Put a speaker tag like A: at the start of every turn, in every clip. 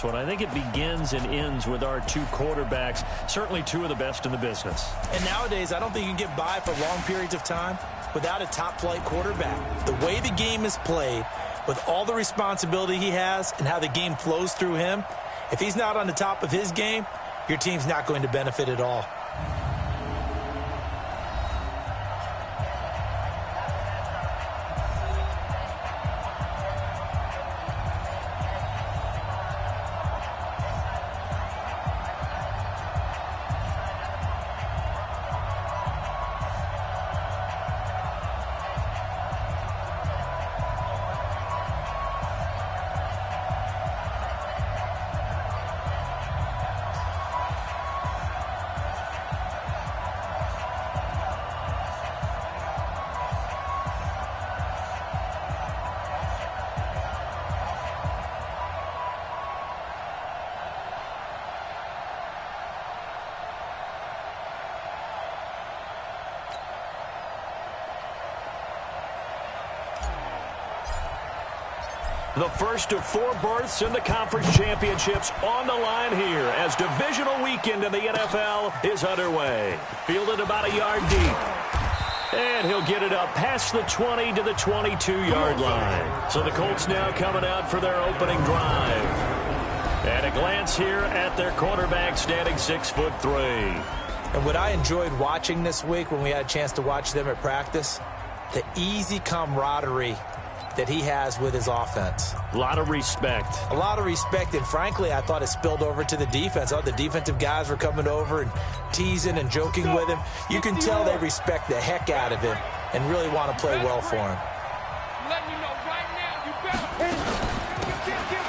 A: What I think it begins and ends with our two quarterbacks, certainly two of the best in the business.
B: And nowadays, I don't think you can get by for long periods of time without a top-flight quarterback. The way the game is played, with all the responsibility he has and how the game flows through him, if he's not on the top of his game, your team's not going to benefit at all.
A: The first of 4 berths in the conference championships on the line here as divisional weekend in the NFL is underway. Fielded about a yard deep. And he'll get it up past the 20 to the 22-yard line. So the Colts now coming out for their opening drive. And a glance here at their quarterback standing 6'3".
B: And what I enjoyed watching this week when we had a chance to watch them at practice, the easy camaraderie that he has with his offense.
A: A lot of respect.
B: A lot of respect, and frankly, I thought it spilled over to the defense. All the defensive guys were coming over and teasing and joking with him. You can tell they respect the heck out of him and really want to play well for him.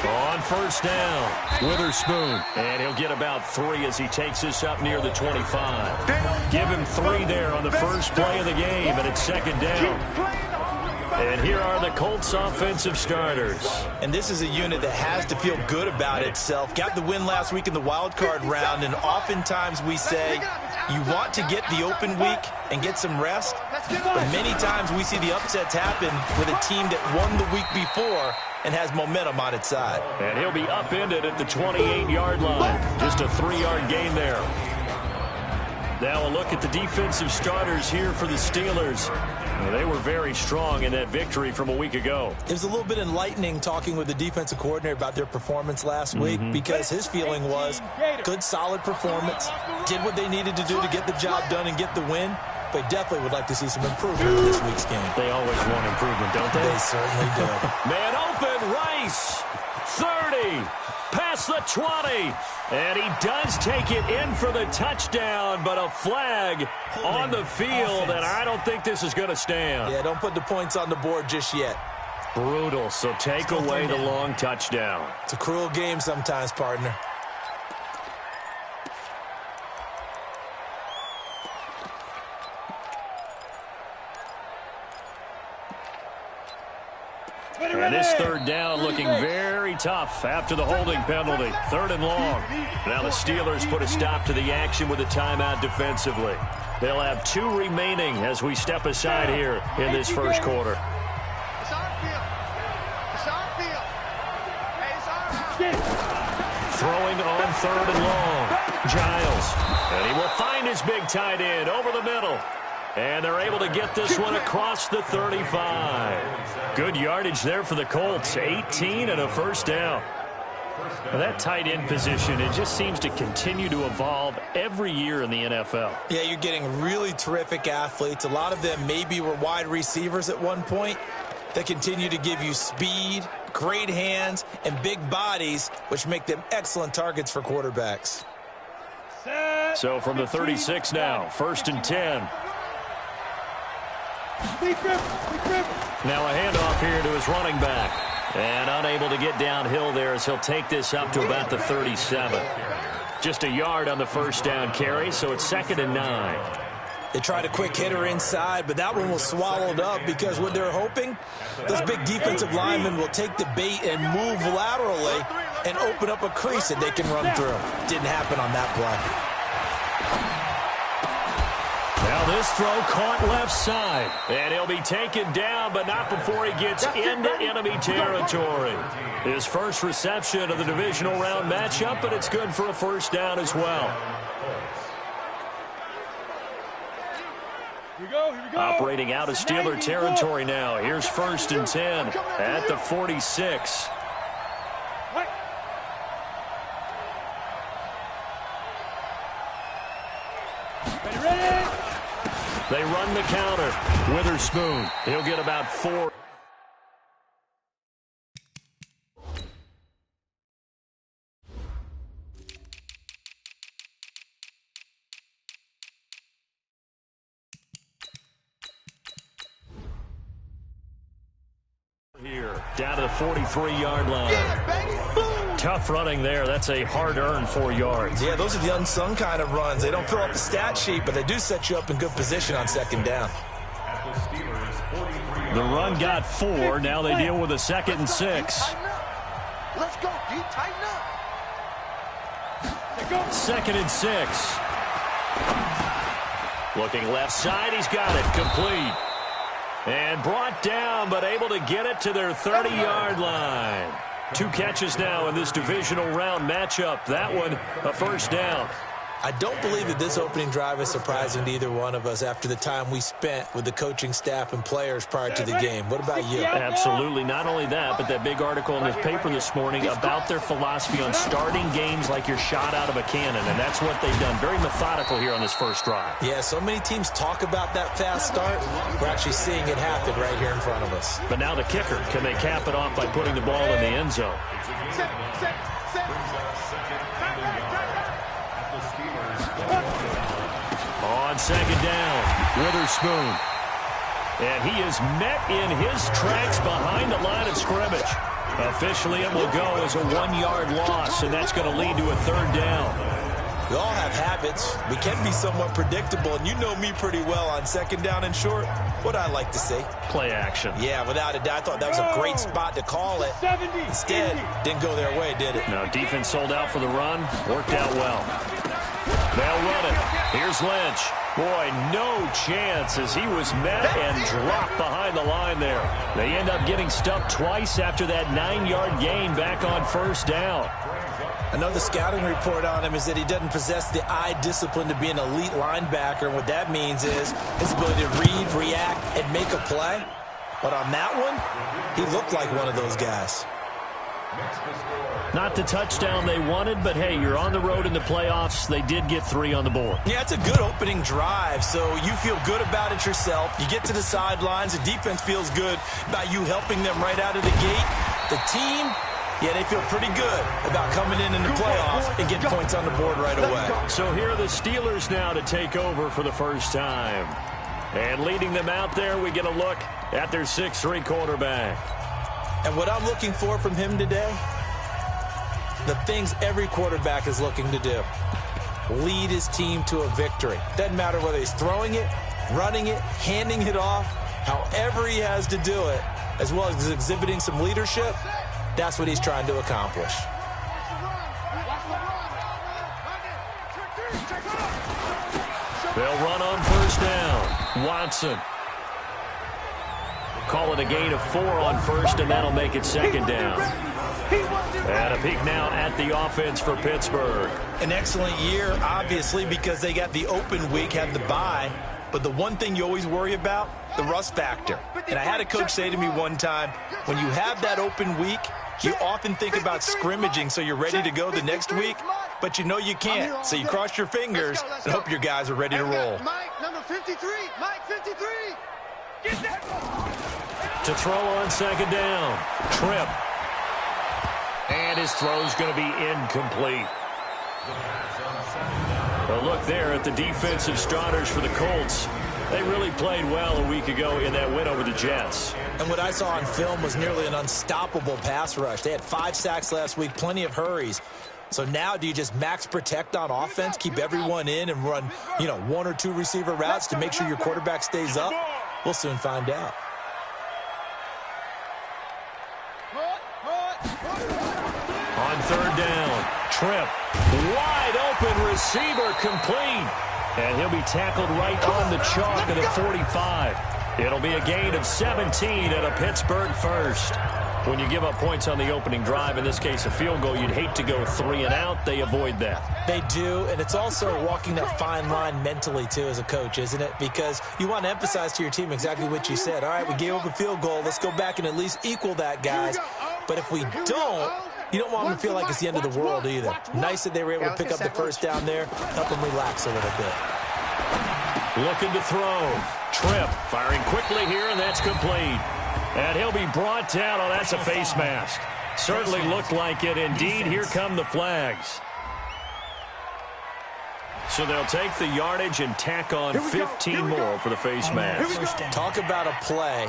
A: On first down, Witherspoon. And he'll get about 3 as he takes this up near the 25. Give him 3 there on the first play of the game, and it's second down. And here are the Colts offensive starters.
B: And this is a unit that has to feel good about itself. Got the win last week in the wild card round, and oftentimes we say you want to get the open week and get some rest. But many times we see the upsets happen with a team that won the week before and has momentum on its side.
A: And he'll be upended at the 28-yard line. Just a 3-yard gain there. Now a look at the defensive starters here for the Steelers. Well, they were very strong in that victory from a week ago.
B: It was a little bit enlightening talking with the defensive coordinator about their performance last week because his feeling was good, solid performance, did what they needed to do to get the job done and get the win, but definitely would like to see some improvement in this week's game.
A: They always want improvement, don't they?
B: They certainly do.
A: Man open, Rice, 30, past the 20. And he does take it in for the touchdown, but a flag on the field, and I don't think this is going to stand.
B: Yeah, don't put the points on the board just yet.
A: Brutal, so take away the long touchdown.
B: It's a cruel game sometimes, partner.
A: And this third down looking very tough after the holding penalty. 3rd and long. Now the Steelers put a stop to the action with a timeout defensively. They'll have 2 remaining as we step aside here in this first quarter. Throwing on 3rd and long. Giles. And he will find his big tight end over the middle. And they're able to get this one across the 35. Good yardage there for the Colts. 18 and a first down. Well, that tight end position, it just seems to continue to evolve every year in the NFL.
B: Yeah, you're getting really terrific athletes. A lot of them maybe were wide receivers at one point that continue to give you speed, great hands, and big bodies, which make them excellent targets for quarterbacks.
A: So from the 36 now, 1st and 10. Now a handoff here to his running back. And unable to get downhill there as he'll take this up to about the 37. Just a yard on the first down carry, so it's 2nd and 9.
B: They tried a quick hitter inside, but that one was swallowed up because what they're hoping, those big defensive linemen will take the bait and move laterally and open up a crease that they can run through. Didn't happen on that play.
A: Now this throw caught left side. And he'll be taken down, but not before he gets into enemy territory. His first reception of the divisional round matchup, but it's good for a first down as well.
C: Here we go.
A: Operating out of Steeler territory now. Here's 1st and 10 at the 46.
C: Ready.
A: They run the counter. Witherspoon, he'll get about 4. Here, down to the 43-yard line. Tough running there. That's a hard-earned 4 yards.
B: Yeah, those are the unsung kind of runs. They don't fill up the stat sheet, but they do set you up in good position on 2nd down.
A: The run got 4. Now they deal with a 2nd and 6.
C: Let's go, D. Tighten up.
A: 2nd and 6. Looking left side. He's got it. Complete. And brought down, but able to get it to their 30-yard line. 2 catches now in this divisional round matchup. That one, a first down.
B: I don't believe that this opening drive is surprising to either one of us after the time we spent with the coaching staff and players prior to the game. What about you?
A: Absolutely. Not only that, but that big article in the paper this morning about their philosophy on starting games like you're shot out of a cannon, and that's what they've done. Very methodical here on this first drive.
B: Yeah, so many teams talk about that fast start. We're actually seeing it happen right here in front of us.
A: But now the kicker. Can they cap it off by putting the ball in the end zone? On 2nd down, Witherspoon. And he is met in his tracks behind the line of scrimmage. Officially, it will go as a 1-yard loss, and that's going to lead to a 3rd down.
B: We all have habits. We can be somewhat predictable, and you know me pretty well on 2nd down and short. What I like to see.
A: Play action.
B: Yeah, without a doubt. I thought that was a great spot to call it. Instead, didn't go their way, did it?
A: No, defense sold out for the run. Worked out well. They'll run it. Here's Lynch. Boy, no chance as he was met and dropped behind the line there. They end up getting stuffed twice after that 9-yard gain back on 1st down.
B: Another scouting report on him is that he doesn't possess the eye discipline to be an elite linebacker. And what that means is his ability to read, react, and make a play. But on that one, he looked like one of those guys.
A: Not the touchdown they wanted, but hey, you're on the road in the playoffs. They did get 3 on the board.
B: Yeah, it's a good opening drive, so you feel good about it yourself. You get to the sidelines. The defense feels good about you helping them right out of the gate. The team, yeah, they feel pretty good about coming in the playoffs and getting points on the board right away.
A: So here are the Steelers now to take over for the first time. And leading them out there, we get a look at their 6'3" quarterback.
B: And what I'm looking for from him today, the things every quarterback is looking to do. Lead his team to a victory. Doesn't matter whether he's throwing it, running it, handing it off, however he has to do it, as well as exhibiting some leadership, that's what he's trying to accomplish.
A: They'll run on 1st down. Watson. Call it a gain of 4 on 1st, and that'll make it 2nd down. And a peek now at the offense for Pittsburgh.
B: An excellent year, obviously, because they got the open week, had the bye. But the one thing you always worry about, the rust factor. And I had a coach say to me one time, when you have that open week, you often think about scrimmaging so you're ready to go the next week, but you know you can't. So you cross your fingers and hope your guys are ready to roll.
C: Mike, number 53. Mike, 53. Get that.
A: To throw on 2nd down. Tripp. And his throw's going to be incomplete. A look there at the defensive starters for the Colts. They really played well a week ago in that win over the Jets.
B: And what I saw on film was nearly an unstoppable pass rush. They had 5 sacks last week, plenty of hurries. So now do you just max protect on offense, keep everyone in, and run, 1 or 2 receiver routes to make sure your quarterback stays up? We'll soon find out.
A: On 3rd down, Tripp. Wide open receiver complete. And he'll be tackled right on the chalk at the 45. It'll be a gain of 17 and a Pittsburgh first. When you give up points on the opening drive, in this case a field goal, you'd hate to go 3 and out. They avoid that.
B: They do, and it's also walking that fine line mentally, too, as a coach, isn't it? Because you want to emphasize to your team exactly what you said. All right, we gave up a field goal. Let's go back and at least equal that, guys. But if we don't, you don't want them to feel like it's the end of the world either. Nice that they were able to pick up the first down there, help them relax a little bit.
A: Looking to throw. Tripp firing quickly here, and that's complete. And he'll be brought down. Oh, that's a face mask. Certainly looked like it. Indeed, here come the flags. So they'll take the yardage and tack on 15 more for the face mask.
B: Talk about a play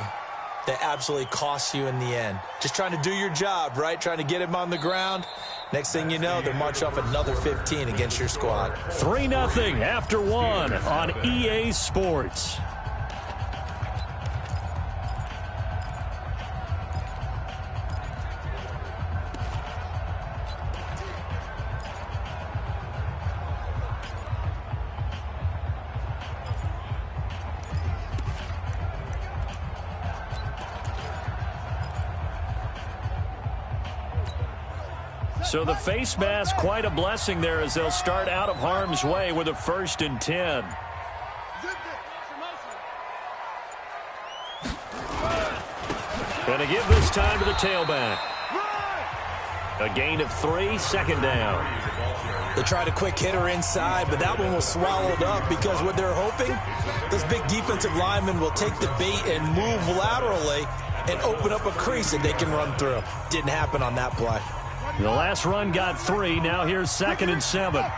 B: that absolutely costs you in the end. Just trying to do your job, right? Trying to get him on the ground. Next thing you know, they're marching off another 15 against your squad.
A: 3-0 after 1 on EA Sports. So the face mask, quite a blessing there as they'll start out of harm's way with a 1st and 10. Going to give this time to the tailback. A gain of 3, 2nd down.
B: They tried a quick hitter inside, but that one was swallowed up because what they're hoping, those big defensive linemen will take the bait and move laterally and open up a crease that they can run through. Didn't happen on that play.
A: The last run got 3. Now here's 2nd and 7.
C: Quick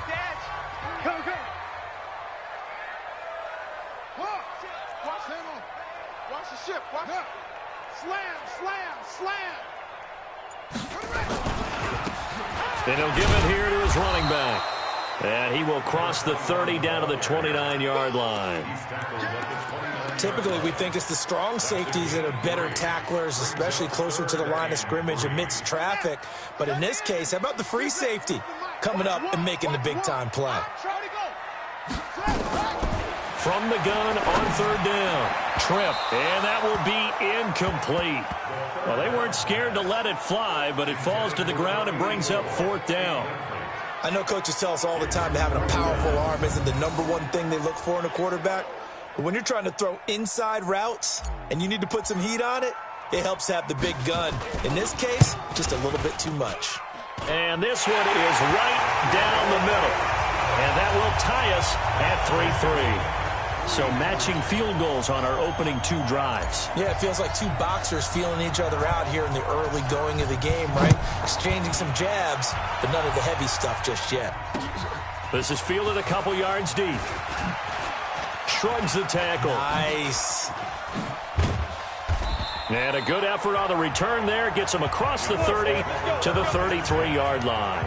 C: dash. Go, go. Watch him on. Watch the ship. Watch it. Slam, slam, slam.
A: And he'll give it here to his running back. And he will cross the 30 down to the 29-yard line.
B: Typically, we think it's the strong safeties that are better tacklers, especially closer to the line of scrimmage amidst traffic. But in this case, how about the free safety coming up and making the big-time play?
A: From the gun on 3rd down. Tripp, and that will be incomplete. Well, they weren't scared to let it fly, but it falls to the ground and brings up 4th down.
B: I know coaches tell us all the time that having a powerful arm isn't the #1 thing they look for in a quarterback. But when you're trying to throw inside routes and you need to put some heat on it, it helps to have the big gun. In this case, just a little bit too much.
A: And this one is right down the middle. And that will tie us at 3-3. So matching field goals on our opening 2 drives.
B: Yeah, it feels like 2 boxers feeling each other out here in the early going of the game, right? Exchanging some jabs, but none of the heavy stuff just yet.
A: This is fielded a couple yards deep. Shrugs the tackle.
B: Nice.
A: And a good effort on the return there. Gets him across the 30 to the 33-yard line.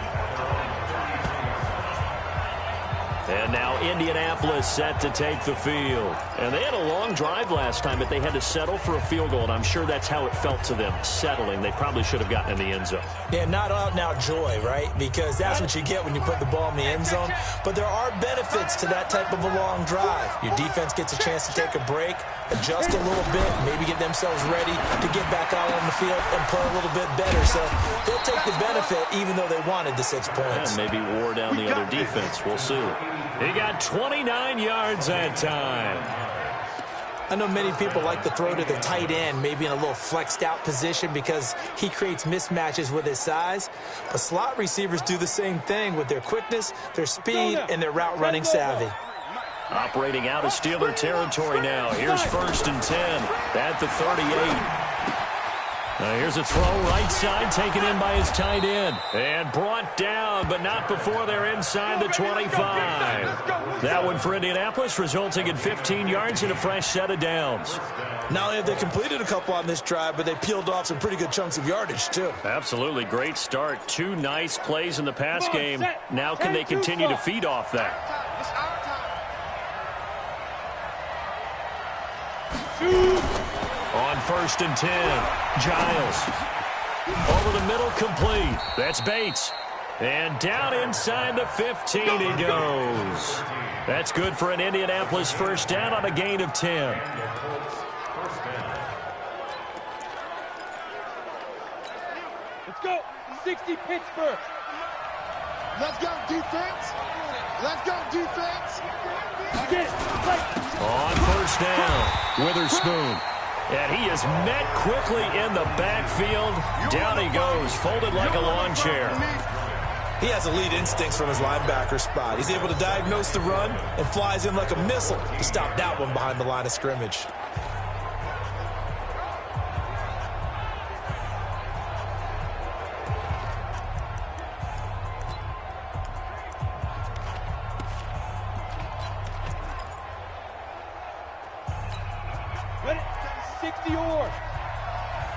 A: And now Indianapolis set to take the field. And they had a long drive last time, but they had to settle for a field goal, and I'm sure that's how it felt to them, settling. They probably should have gotten in the end zone.
B: Yeah, not out-and-out joy, right? Because that's what you get when you put the ball in the end zone. But there are benefits to that type of a long drive. Your defense gets a chance to take a break, adjust a little bit, maybe get themselves ready to get back out on the field and play a little bit better. So they'll take the benefit even though they wanted the 6 points.
A: And maybe wore down the other defense. We'll see. He got 29 yards that time.
B: I know many people like to throw to the tight end, maybe in a little flexed out position because he creates mismatches with his size. But slot receivers do the same thing with their quickness, their speed, and their route running savvy.
A: Operating out of Steeler territory now. Here's 1st and 10 at the 38. Here's a throw right side, taken in by his tight end. And brought down, but not before they're inside the 25. That one for Indianapolis, resulting in 15 yards and a fresh set of downs.
B: Not only have they completed a couple on this drive, but they peeled off some pretty good chunks of yardage, too.
A: Absolutely. Great start. 2 nice plays in the pass game. Now can they continue to feed off that? On 1st and 10, Giles. Over the middle, complete. That's Bates. And down inside the 15 he goes. That's good for an Indianapolis first down on a gain of 10.
D: Let's go. 60 Pittsburgh.
C: Let's go, defense. Let's go, defense.
A: On first down, Witherspoon. And he is met quickly in the backfield. Down he goes, folded like a lawn chair.
B: He has elite instincts from his linebacker spot. He's able to diagnose the run and flies in like a missile to stop that one behind the line of scrimmage.
D: Ready? 60 or.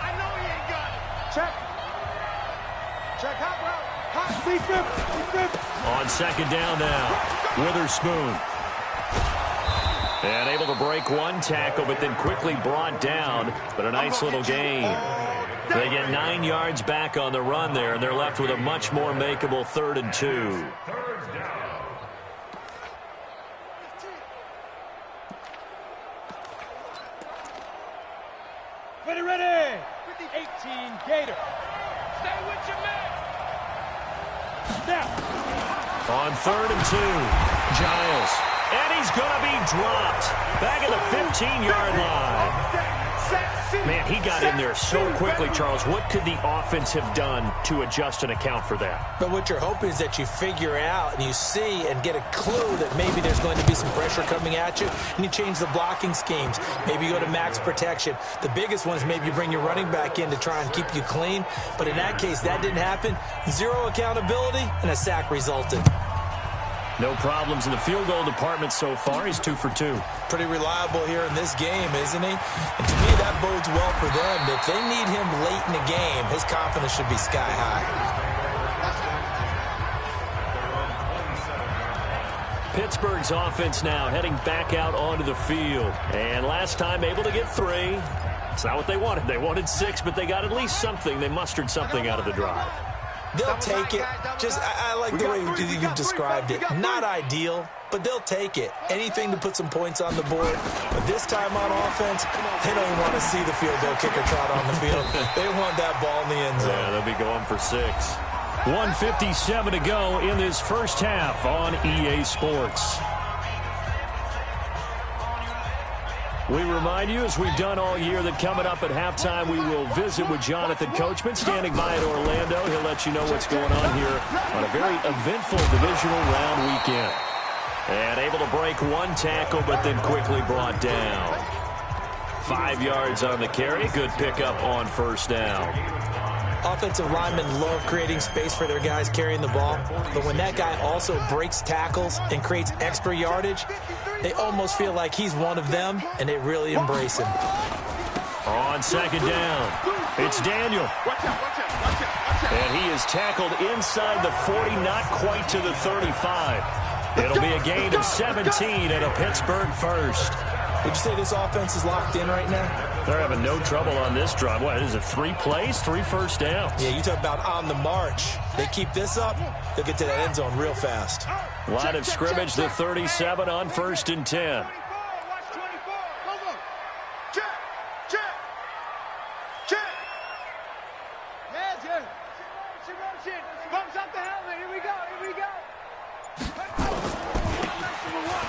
C: I know he ain't got it.
D: Check. Check hot route. Hot. Lead grip.
A: On second down now, Witherspoon. And able to break one tackle, but then quickly brought down. But a nice little gain. They get 9 yards back on the run there, and they're left with a much more makeable 3rd and 2.
D: Ready. 18 Gator.
C: Stay with your man.
D: Now.
A: On 3rd and 2, Giles. And he's going to be dropped. Back at the 15-yard line. Man, he got in there so quickly, Charles. What could the offense have done to adjust and account for that?
B: But what you're hoping is that you figure out and you see and get a clue that maybe there's going to be some pressure coming at you, and you change the blocking schemes. Maybe you go to max protection. The biggest one is maybe you bring your running back in to try and keep you clean. But in that case, that didn't happen. 0 accountability, and a sack resulted.
A: No problems in the field goal department so far. He's 2 for 2.
B: Pretty reliable here in this game, isn't he? And to me, that bodes well for them. If they need him late in the game, his confidence should be sky high.
A: Pittsburgh's offense now heading back out onto the field. And last time able to get 3. It's not what they wanted. They wanted 6, but they got at least something. They mustered something out of the drive.
B: They'll take it. Just, I like the way you've described it. Not ideal, but they'll take it. Anything to put some points on the board. But this time on offense, they don't want to see the field goal kicker trot on the field. They want that ball in the end zone.
A: Yeah, they'll be going for 6. 1:57 to go in this first half on EA Sports. We remind you, as we've done all year, that coming up at halftime, we will visit with Jonathan Coachman, standing by at Orlando. He'll let you know what's going on here on a very eventful divisional round weekend. And able to break one tackle, but then quickly brought down. 5 yards on the carry. Good pickup on first down.
B: Offensive linemen love creating space for their guys carrying the ball, but when that guy also breaks tackles and creates extra yardage, they almost feel like he's one of them, and they really embrace him.
A: On second down, it's Daniel. And he is tackled inside the 40, not quite to the 35. It'll be a gain of 17 and a Pittsburgh first.
B: Would you say this offense is locked in right now?
A: They're having no trouble on this drive. What is it, 3 plays, 3 first downs?
B: Yeah, you talk about on the march. They keep this up, they'll get to that end zone real fast.
A: Line of scrimmage, the 37 on 1st and 10.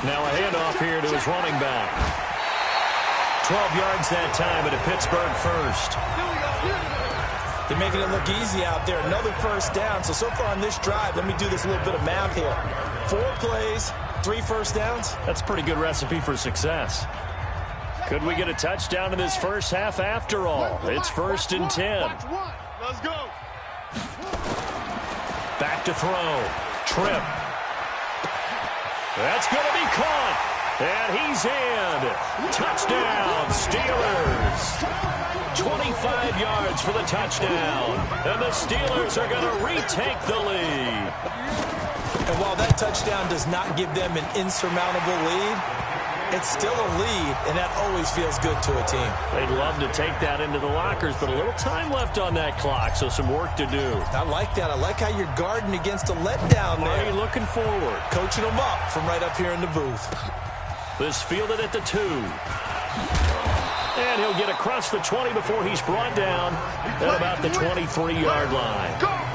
A: Now a handoff here to his running back. 12 yards that time at a Pittsburgh first.
B: They're making it look easy out there. Another first down. So far on this drive, let me do this little bit of math here. 4 plays, 3 first downs.
A: That's a pretty good recipe for success. Could we get a touchdown in this first half after all? It's 1st and 10.
C: Let's go.
A: Back to throw. Tripp. That's going to be caught. And he's in. Touchdown, Steelers. 25 yards for the touchdown. And the Steelers are going to retake the lead.
B: And while that touchdown does not give them an insurmountable lead, It's still a lead, and that always feels good to a team.
A: They'd love to take that into the lockers, but a little time left on that clock, so some work to do.
B: I like that. I like how you're guarding against a letdown there.
A: Marty looking forward.
B: Coaching them up from right up here in the booth.
A: This fielded at the 2. And he'll get across the 20 before he's brought down at about the 23-yard line.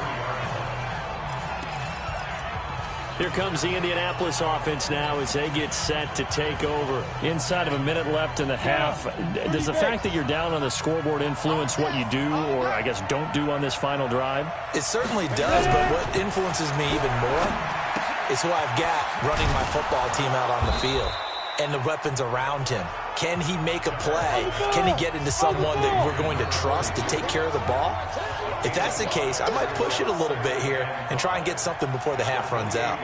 A: Here comes the Indianapolis offense now as they get set to take over. Inside of a minute left in the half, does the fact that you're down on the scoreboard influence what you do or, I guess, don't do on this final drive?
B: It certainly does, but what influences me even more is who I've got running my football team out on the field and the weapons around him. Can he make a play? Can he get into someone that we're going to trust to take care of the ball? If that's the case, I might push it a little bit here and try and get something before the half runs out.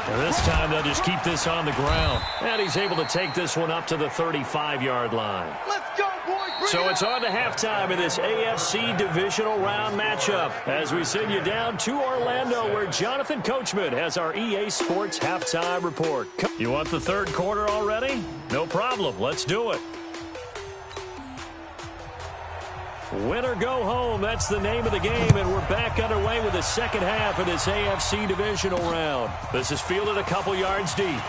A: And this time they'll just keep this on the ground. And he's able to take this one up to the 35-yard line.
D: Let's go, boys.
A: So it's on to halftime in this AFC divisional round matchup as we send you down to Orlando where Jonathan Coachman has our EA Sports halftime report. You want the third quarter already? No problem. Let's do it. Win or go home, that's the name of the game, and we're back underway with the second half of this AFC divisional round. This is fielded a couple yards deep.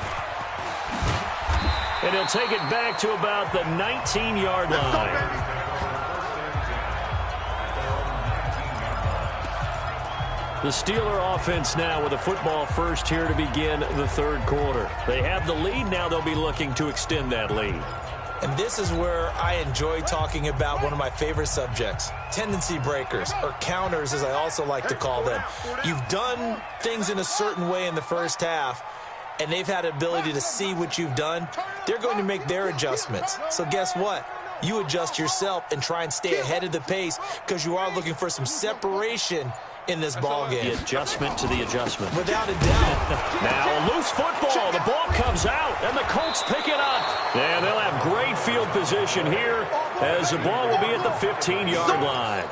A: And he'll take it back to about the 19-yard line. The Steeler offense now with a football first here to begin the third quarter. They have the lead. Now they'll be looking to extend that lead.
B: And this is where I enjoy talking about one of my favorite subjects, tendency breakers, or counters as I also like to call them. You've done things in a certain way in the first half, and they've had the ability to see what you've done. They're going to make their adjustments. So guess what? You adjust yourself and try and stay ahead of the pace because you are looking for some separation in this ball game.
A: The adjustment to the adjustment.
B: Without a doubt.
A: Now a loose football. The ball comes out, and the Colts pick it up. And they'll have great field position here as the ball will be at the 15-yard line.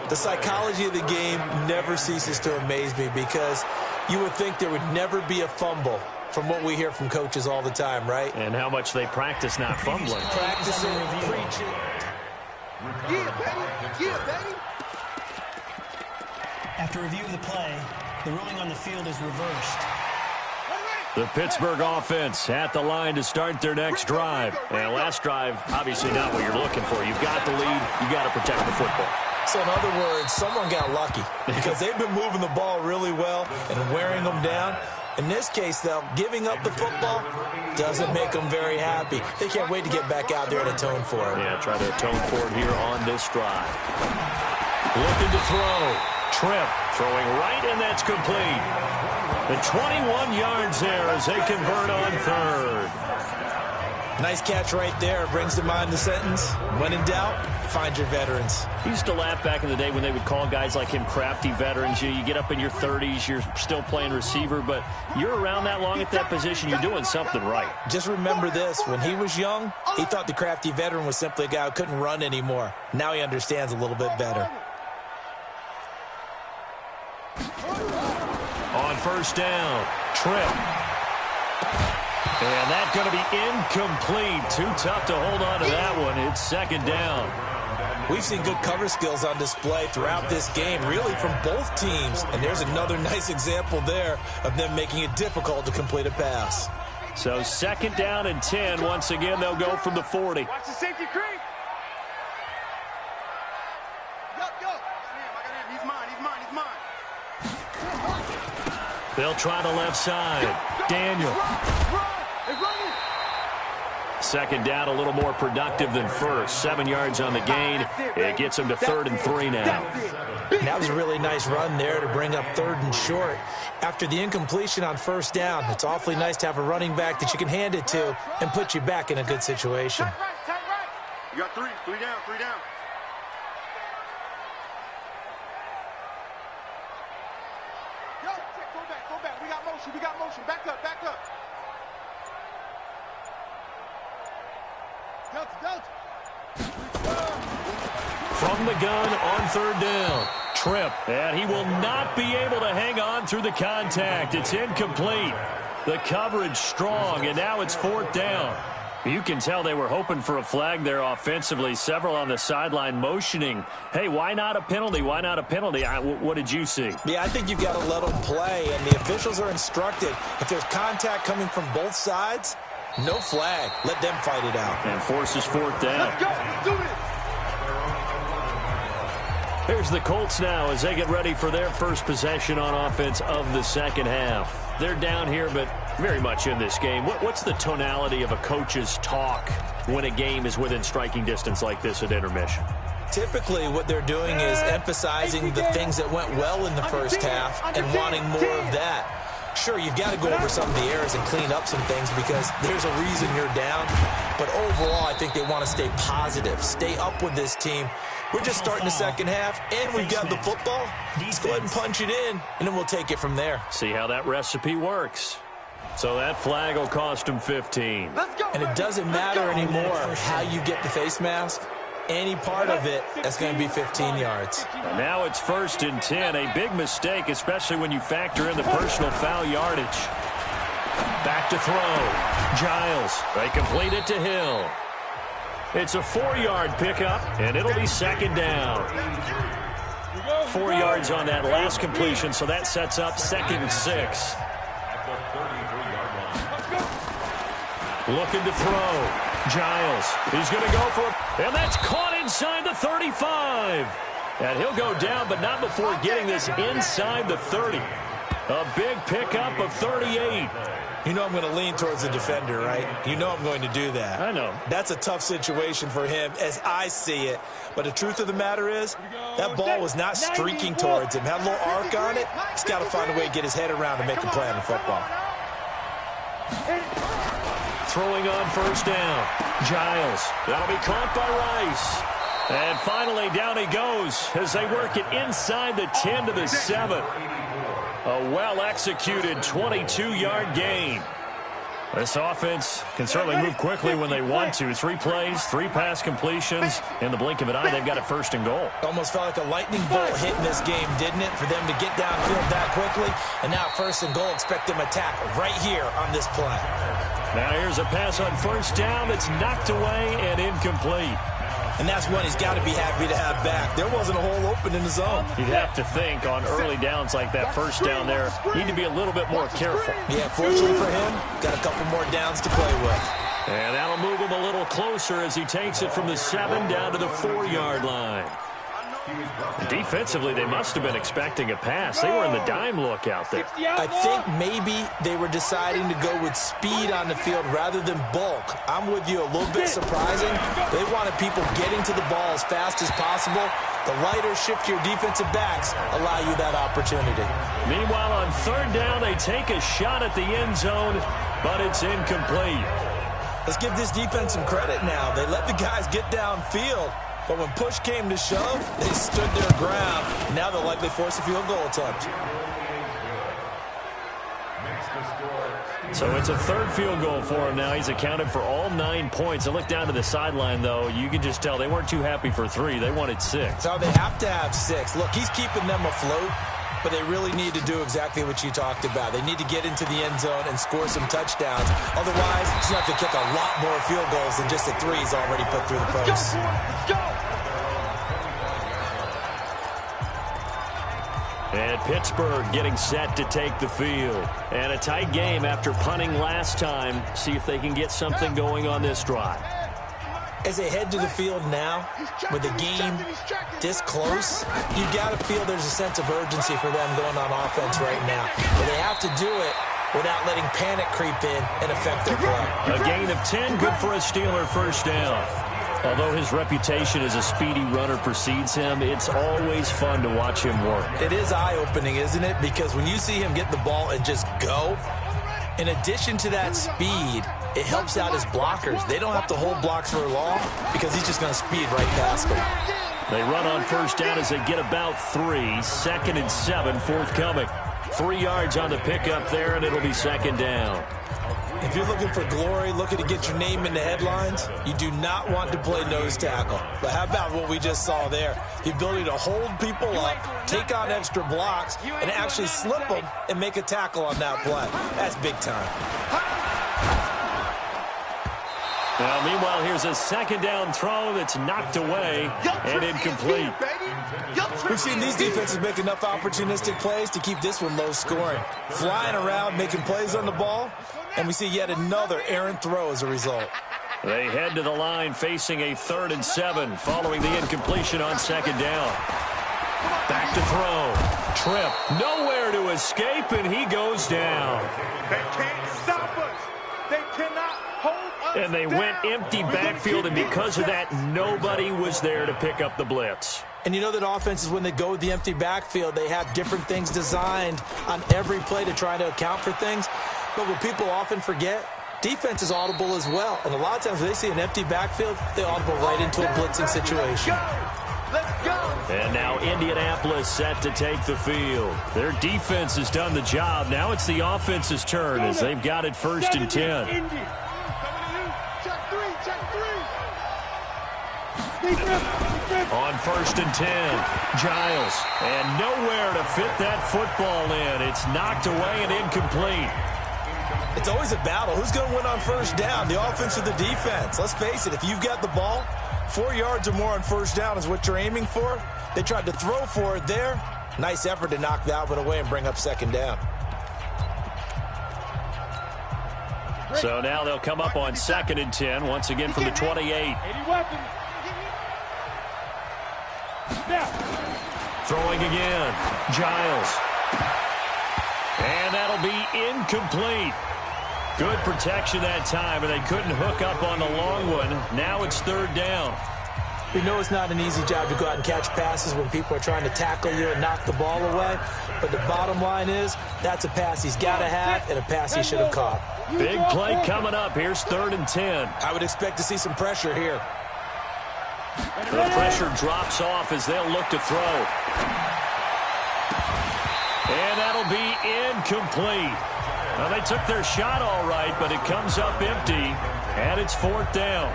B: The psychology of the game never ceases to amaze me because you would think there would never be a fumble from what we hear from coaches all the time, right?
A: And how much they practice not fumbling.
B: Practicing, preaching.
D: Yeah, baby. Yeah, baby.
E: After review of the play, the ruling on the field is reversed.
A: The Pittsburgh offense at the line to start their next drive. And last drive, obviously not what you're looking for. You've got the lead. You've got to protect the football.
B: So in other words, someone got lucky because they've been moving the ball really well and wearing them down. In this case, though, giving up the football doesn't make them very happy. They can't wait to get back out there and atone for it.
A: Yeah, try to atone for it here on this drive. Looking to throw. Tripp throwing right, and that's complete. The 21 yards there as they convert on third.
B: Nice catch right there. Brings to mind the sentence, when in doubt, find your veterans.
A: He used to laugh back in the day when they would call guys like him crafty veterans. You get up in your 30s, you're still playing receiver, but you're around that long at that position, you're doing something right.
B: Just remember this. When he was young, he thought the crafty veteran was simply a guy who couldn't run anymore. Now he understands a little bit better.
A: On first down, Tripp. And that's going to be incomplete. Too tough to hold on to that one. It's second down.
B: We've seen good cover skills on display throughout this game, really from both teams. And there's another nice example there of them making it difficult to complete a pass.
A: So second down and 10. Once again, they'll go from the 40.
D: Watch the safety creep.
A: They'll try the left side. Daniel. Second down, a little more productive than first. 7 yards on the gain. It gets him to 3rd and 3 now.
B: That was a really nice run there to bring up 3rd and short. After the incompletion on first down, it's awfully nice to have a running back that you can hand it to and put you back in a good situation.
C: You got three down. Go back. We got motion. Back up.
A: from the gun on third down. Trip, and he will not be able to hang on through the contact. It's incomplete. The coverage strong, and now it's fourth down. You can tell they were hoping for a flag there offensively. Several on the sideline motioning, hey, why not a penalty? Why not a penalty? What did you see?
B: Yeah, I think you've got to let them play, and the officials are instructed. If there's contact coming from both sides, no flag. Let them fight it out.
A: And forces fourth down.
C: Let's go. Let's do this.
A: Here's the Colts now as they get ready for their first possession on offense of the second half. They're down here, but very much in this game. What's the tonality of a coach's talk when a game is within striking distance like this at intermission?
B: Typically, what they're doing is emphasizing the things that went well in the first half and wanting more of that. Sure, you've got to go over some of the errors and clean up some things because there's a reason you're down. But overall, I think they want to stay positive, stay up with this team. We're just starting the second half, and we've got the football. Let's go ahead and punch it in, and then we'll take it from there.
A: See how that recipe works. So that flag will cost him 15.
B: And it doesn't matter anymore how you get the face mask. Any part of it, that's going to be 15 yards.
A: And now it's 1st and 10. A big mistake, especially when you factor in the personal foul yardage. Back to throw. Giles. They complete it to Hill. It's a 4-yard pickup, and it'll be second down. 4 yards on that last completion, so that sets up 2nd and 6. Looking to throw. Giles, he's going to go for it, and that's caught inside the 35. And he'll go down, but not before getting this inside the 30. A big pickup of 38.
B: You know I'm going to lean towards the defender, right? You know I'm going to do that.
A: I know.
B: That's a tough situation for him as I see it. But the truth of the matter is, that ball was not streaking towards him. Had a little arc on it. He's got to find a way to get his head around and make a play on the football.
A: Throwing on first down. Giles. That'll be caught by Rice. And finally, down he goes as they work it inside the 10 to the 7. A well-executed 22-yard gain. This offense can certainly move quickly when they want to. 3 plays, 3 pass completions. In the blink of an eye, they've got it 1st and goal.
B: Almost felt like a lightning bolt hit in this game, didn't it? For them to get downfield that quickly. And now 1st and goal, expect them to attack right here on this play.
A: Now here's a pass on first down that's knocked away and incomplete.
B: And that's one he's got to be happy to have back. There wasn't a hole open in the zone.
A: You'd have to think on early downs like that first down there, need to be a little bit more careful.
B: Yeah, fortunately for him, got a couple more downs to play with.
A: And that'll move him a little closer as he takes it from the 7 down to the 4-yard line. Defensively, they must have been expecting a pass. They were in the dime look out there.
B: I think maybe they were deciding to go with speed on the field rather than bulk. I'm with you, a little bit surprising. They wanted people getting to the ball as fast as possible. The lighter, shiftier defensive backs allow you that opportunity.
A: Meanwhile, on 3rd down, they take a shot at the end zone, but it's incomplete.
B: Let's give this defense some credit now. They let the guys get downfield. But when push came to shove, they stood their ground. Now they'll likely force a field goal attempt.
A: So it's a 3rd field goal for him now. He's accounted for all 9 points. And look down to the sideline, though. You can just tell they weren't too happy for 3. They wanted 6.
B: So they have to have 6. Look, he's keeping them afloat, but they really need to do exactly what you talked about. They need to get into the end zone and score some touchdowns. Otherwise, he's going to have to kick a lot more field goals than just the 3s already put through the post.
C: Let's go.
A: And Pittsburgh getting set to take the field. And a tight game after punting last time. See if they can get something going on this drive.
B: As they head to the field now, with the game this close, you got to feel there's a sense of urgency for them going on offense right now. But they have to do it without letting panic creep in and affect their play.
A: A gain of 10, good for a Steeler first down. Although his reputation as a speedy runner precedes him, it's always fun to watch him work.
B: It is eye-opening, isn't it? Because when you see him get the ball and just go, in addition to that speed, it helps out his blockers. They don't have to hold blocks for long because he's just going to speed right past them.
A: They run on first down as they get about 3. 2nd and 7 forthcoming. 3 yards on the pickup there, and it'll be 2nd down.
B: If you're looking for glory, looking to get your name in the headlines, you do not want to play nose tackle. But how about what we just saw there? The ability to hold people up, take on extra blocks, and actually slip them and make a tackle on that play. That's big time.
A: Now, meanwhile, here's a second down throw that's knocked away and incomplete.
B: We've seen these defenses make enough opportunistic plays to keep this one low scoring. Flying around, making plays on the ball, and we see yet another errant throw as a result.
A: They head to the line facing a 3rd and 7 following the incompletion on second down. Back to throw. Trip. Nowhere to escape, and he goes down.
D: They can't stop us. They cannot hold us.
A: And they went empty backfield, and because of that, nobody was there to pick up the blitz.
B: And you know that offenses, when they go with the empty backfield, they have different things designed on every play to try to account for things. But what people often forget, defense is audible as well. And a lot of times when they see an empty backfield, they audible right into a blitzing situation.
D: Let's go.
A: And now Indianapolis set to take the field. Their defense has done the job. Now it's the offense's turn as they've got it 1st and 10.
D: Check three.
A: On 1st and 10, Giles. And nowhere to fit that football in. It's knocked away and incomplete.
B: It's always a battle. Who's going to win on 1st down, the offense or the defense? Let's face it, if you've got the ball, 4 yards or more on 1st down is what you're aiming for. They tried to throw for it there. Nice effort to knock that one away and bring up 2nd down.
A: So now they'll come up on 2nd and 10, once again from the 28. Throwing again. Giles. And that'll be incomplete. Good protection that time, and they couldn't hook up on the long one. Now it's 3rd down.
B: We know it's not an easy job to go out and catch passes when people are trying to tackle you and knock the ball away. But the bottom line is, that's a pass he's got to have and a pass he should have caught.
A: Big play coming up. Here's 3rd and 10.
B: I would expect to see some pressure here.
A: The pressure drops off as they'll look to throw. And that'll be incomplete. Well, they took their shot all right, but it comes up empty, and it's 4th down.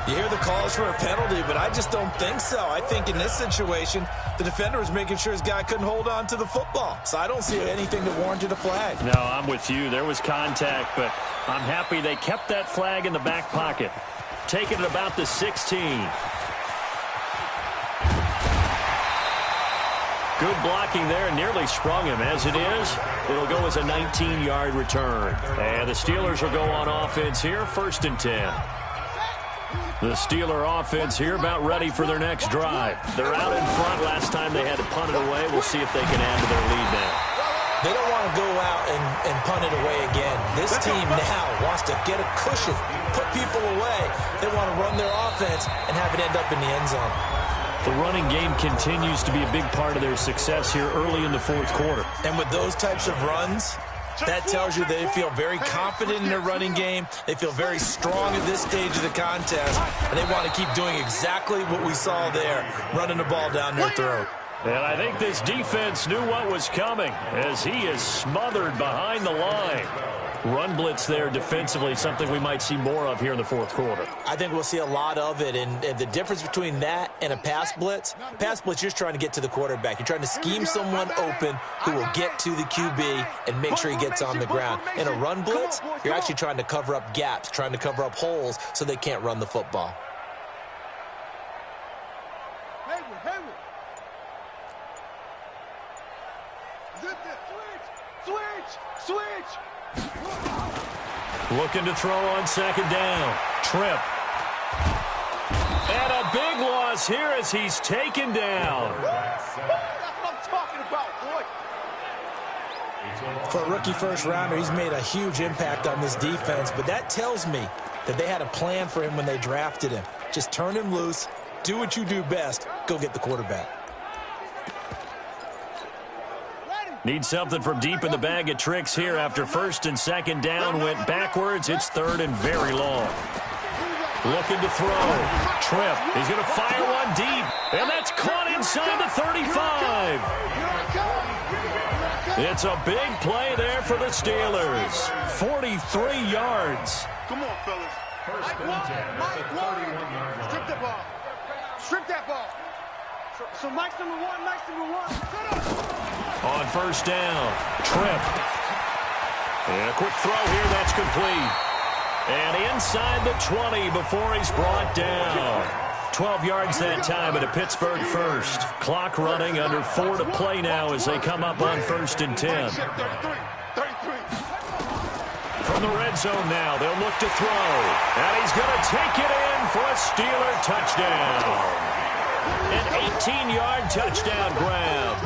B: You hear the calls for a penalty, but I just don't think so. I think in this situation, the defender was making sure his guy couldn't hold on to the football. So I don't see anything that warranted a flag.
A: No, I'm with you. There was contact, but I'm happy they kept that flag in the back pocket. Taking it about the 16. Good blocking there, nearly sprung him. As it is, it'll go as a 19-yard return. And the Steelers will go on offense here, 1st and 10. The Steeler offense here about ready for their next drive. They're out in front. Last time they had to punt it away. We'll see if they can add to their lead now.
B: They don't want to go out and punt it away again. This team now wants to get a cushion, put people away. They want to run their offense and have it end up in the end zone.
A: The running game continues to be a big part of their success here early in the 4th quarter.
B: And with those types of runs, that tells you they feel very confident in their running game. They feel very strong at this stage of the contest, and they want to keep doing exactly what we saw there, running the ball down their throat.
A: And I think this defense knew what was coming as he is smothered behind the line. Run blitz there defensively, something we might see more of here in the 4th quarter.
B: I think we'll see a lot of it, and the difference between that and a pass blitz, you're just trying to get to the quarterback. You're trying to scheme someone open who will get to the QB and make sure he gets on the ground. In a run blitz, you're actually trying to cover up gaps, trying to cover up holes so they can't run the football.
D: Switch!
A: Looking to throw on 2nd down. Trip. And a big loss here as he's taken down.
D: That's what I'm talking about, boy.
B: For a rookie first-rounder, he's made a huge impact on this defense, but that tells me that they had a plan for him when they drafted him. Just turn him loose, do what you do best, go get the quarterback.
A: Need something from deep in the bag of tricks here after 1st and 2nd down went backwards. It's 3rd and very long. Looking to throw. Trip. He's going to fire one deep. And that's caught inside the 35. It's a big play there for the Steelers. 43 yards.
C: Come on, fellas. Mike Warren. Strip that ball. Strip that ball. So Mike's number one. Mike's number one. Shut up.
A: On first down, Tripp. And a quick throw here, that's complete. And inside the 20 before he's brought down. 12 yards that time and a Pittsburgh first. Clock running, under 4 to play now as they come up on 1st and 10.
C: 33.
A: From the red zone now, they'll look to throw. And he's going to take it in for a Steeler touchdown. An 18-yard touchdown grab.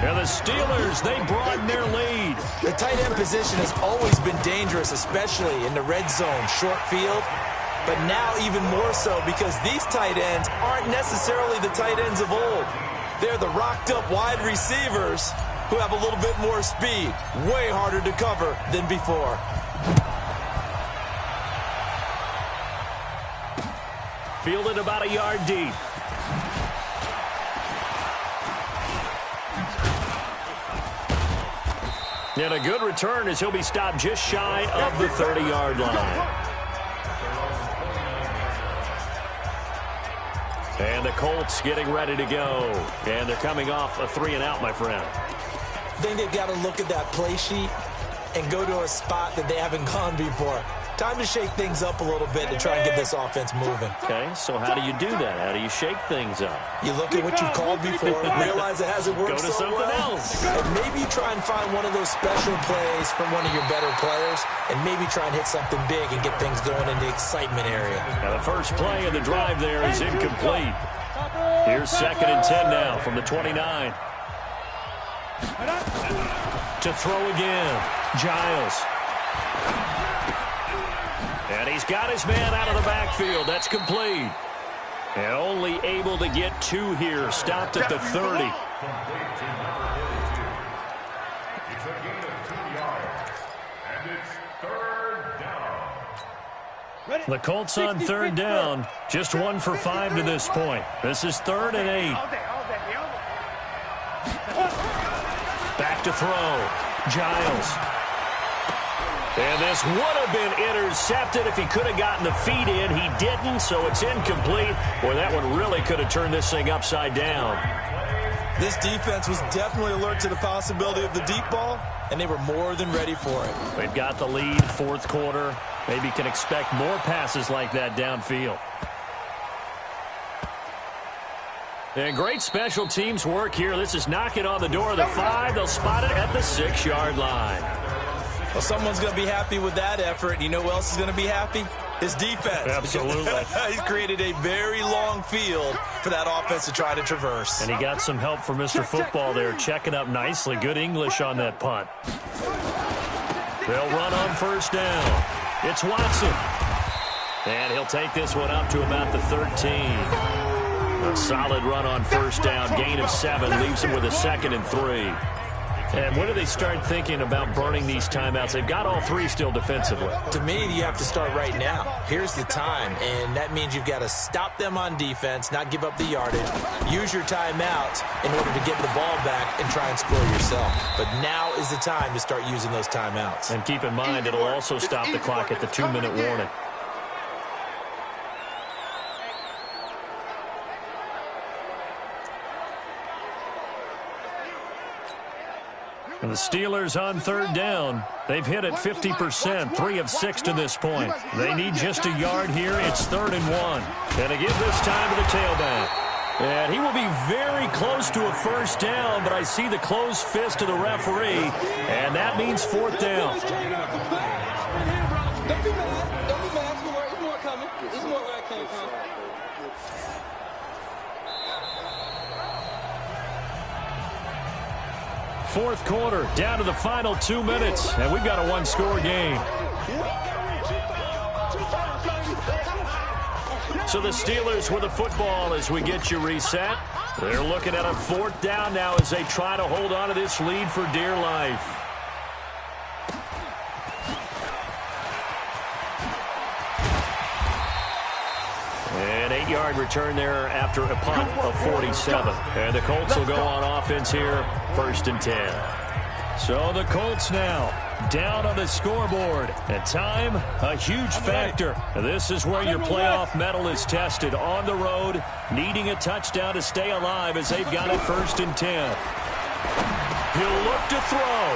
A: And the Steelers, they broaden their lead.
B: The tight end position has always been dangerous, especially in the red zone, short field. But now even more so because these tight ends aren't necessarily the tight ends of old. They're the rocked-up wide receivers who have a little bit more speed. Way harder to cover than before.
A: Fielded about a yard deep. And a good return as he'll be stopped just shy of the 30-yard line. And the Colts getting ready to go. And they're coming off a 3-and-out, my friend.
B: I think they've got to look at that play sheet and go to a spot that they haven't gone before. Time to shake things up a little bit to try and get this offense moving.
A: Okay, so how do you do that? How do you shake things up?
B: You look at what you called before, realize it hasn't worked
A: Go to
B: so
A: something
B: well,
A: else.
B: and maybe try and find one of those special plays from one of your better players, and maybe try and hit something big and get things going in the excitement area.
A: Now the first play of the drive there is incomplete. Here's 2nd and 10 now from the 29. To throw again, Giles. And he's got his man out of the backfield. That's complete. And only able to get 2 here. Stopped at the 30. The Colts on 3rd down. Just 1 for 5 to this point. This is 3rd and 8. Back to throw. Giles. And this would have been intercepted if he could have gotten the feet in. He didn't, so it's incomplete. Boy, that one really could have turned this thing upside down.
B: This defense was definitely alert to the possibility of the deep ball, and they were more than ready for it.
A: They've got the lead, 4th quarter. Maybe can expect more passes like that downfield. And great special teams work here. This is knocking on the door of the 5. They'll spot it at the 6-yard line.
B: Well, someone's going to be happy with that effort. You know who else is going to be happy? His defense.
A: Absolutely.
B: He's created a very long field for that offense to try to traverse.
A: And he got some help from Mr. Football there, checking up nicely. Good English on that punt. They'll run on 1st down. It's Watson. And he'll take this one up to about the 13. A solid run on 1st down. Gain of 7 leaves him with a 2nd and 3. And when do they start thinking about burning these timeouts? They've got all 3 still defensively.
B: To me, you have to start right now. Here's the time, and that means you've got to stop them on defense, not give up the yardage, use your timeouts in order to get the ball back and try and score yourself. But now is the time to start using those timeouts.
A: And keep in mind, it'll also stop the clock at the 2-minute warning. And the Steelers on 3rd down. They've hit it 50%, 3 of 6 to this point. They need just a yard here. It's 3rd and 1. And they give this time to the tailback. And he will be very close to a 1st down, but I see the closed fist of the referee, and that means 4th down.
D: Don't be mad. Don't be mad. There's more coming. There's more where I came from.
A: 4th quarter, down to the final 2 minutes, and we've got a 1-score game. So the Steelers with the football as we get you reset. They're looking at a 4th down now as they try to hold on to this lead for dear life. An 8-yard return there after a punt of 47. And the Colts will go on offense here, 1st and 10. So the Colts now down on the scoreboard. And time, a huge factor. This is where your playoff mettle is tested on the road, needing a touchdown to stay alive as they've got it 1st and 10. He'll look to throw.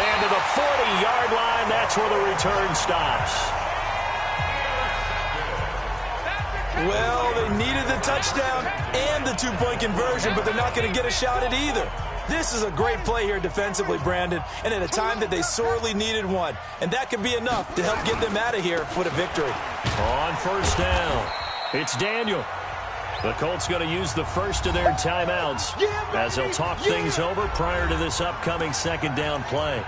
A: And to the 40-yard line, that's where the return stops.
B: Well, they needed the touchdown and the two-point conversion, but they're not going to get a shot at either. This is a great play here defensively, Brandon, and at a time that they sorely needed one. And that could be enough to help get them out of here with a victory.
A: On 1st down, it's Daniel. The Colts going to use the first of their timeouts as they'll talk things over prior to this upcoming 2nd down play.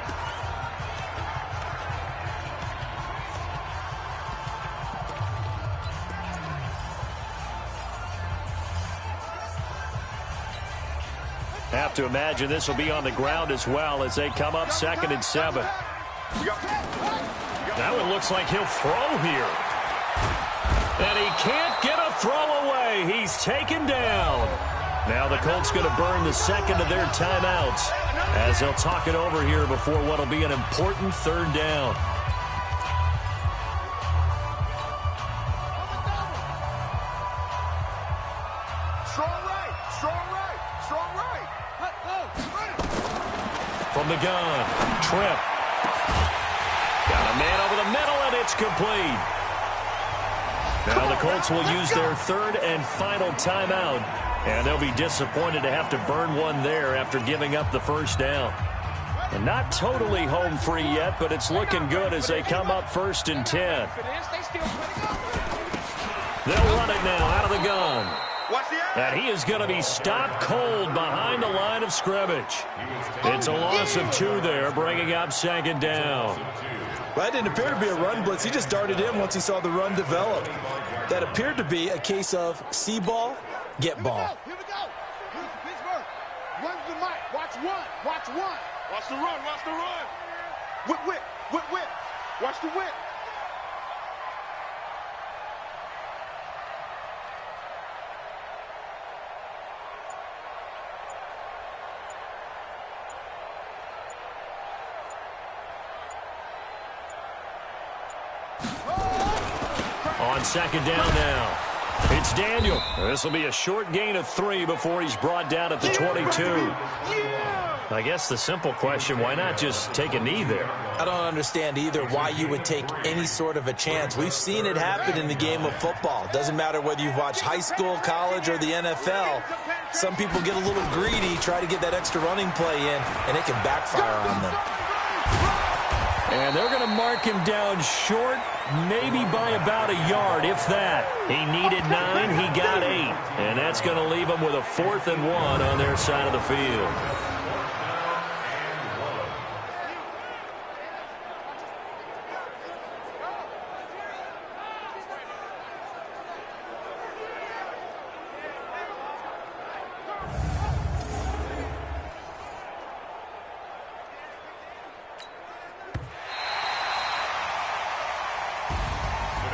A: Have to imagine this will be on the ground as well as they come up 2nd and 7. That one looks like he'll throw here. And he can't get a throw away. He's taken down. Now the Colts going to burn the 2nd of their timeouts as they'll talk it over here before what will be an important 3rd down. From the gun, Tripp. Got a man over the middle, and it's complete. Now the Colts will use their 3rd and final timeout, and they'll be disappointed to have to burn one there after giving up the 1st down. And not totally home free yet, but it's looking good as they come up 1st and 10. They'll run it now out of the gun. And he is going to be stopped cold behind the line of scrimmage. It's a loss of 2 there, bringing up 2nd down.
B: Well, that didn't appear to be a run blitz. He just darted in once he saw the run develop. That appeared to be a case of see ball, get ball.
C: Here we go. Here's Pittsburgh. Run the mic. Watch one. Watch one. Watch the run. Watch the run. Whip, whip. Whip, whip. Watch the whip.
A: On 2nd down now, it's Daniel. This will be a short gain of 3 before he's brought down at the 22. I guess the simple question, why not just take a knee there?
B: I don't understand either why you would take any sort of a chance. We've seen it happen in the game of football. Doesn't matter whether you've watched high school, college, or the NFL. Some people get a little greedy, try to get that extra running play in, and it can backfire on them.
A: And they're going to mark him down short, maybe by about a yard, if that. He needed 9, he got 8. And that's going to leave him with a 4th and 1 on their side of the field.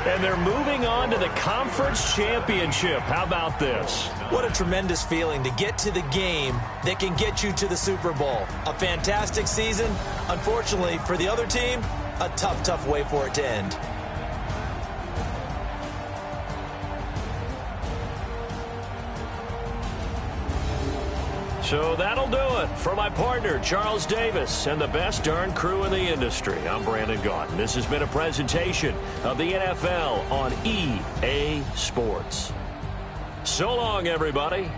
A: And they're moving on to the conference championship. How about this?
B: What a tremendous feeling to get to the game that can get you to the Super Bowl. A fantastic season. Unfortunately, for the other team, a tough, tough way for it to end.
A: So that'll do it for my partner, Charles Davis, and the best darn crew in the industry. I'm Brandon Gaudin. This has been a presentation of the NFL on EA Sports. So long, everybody.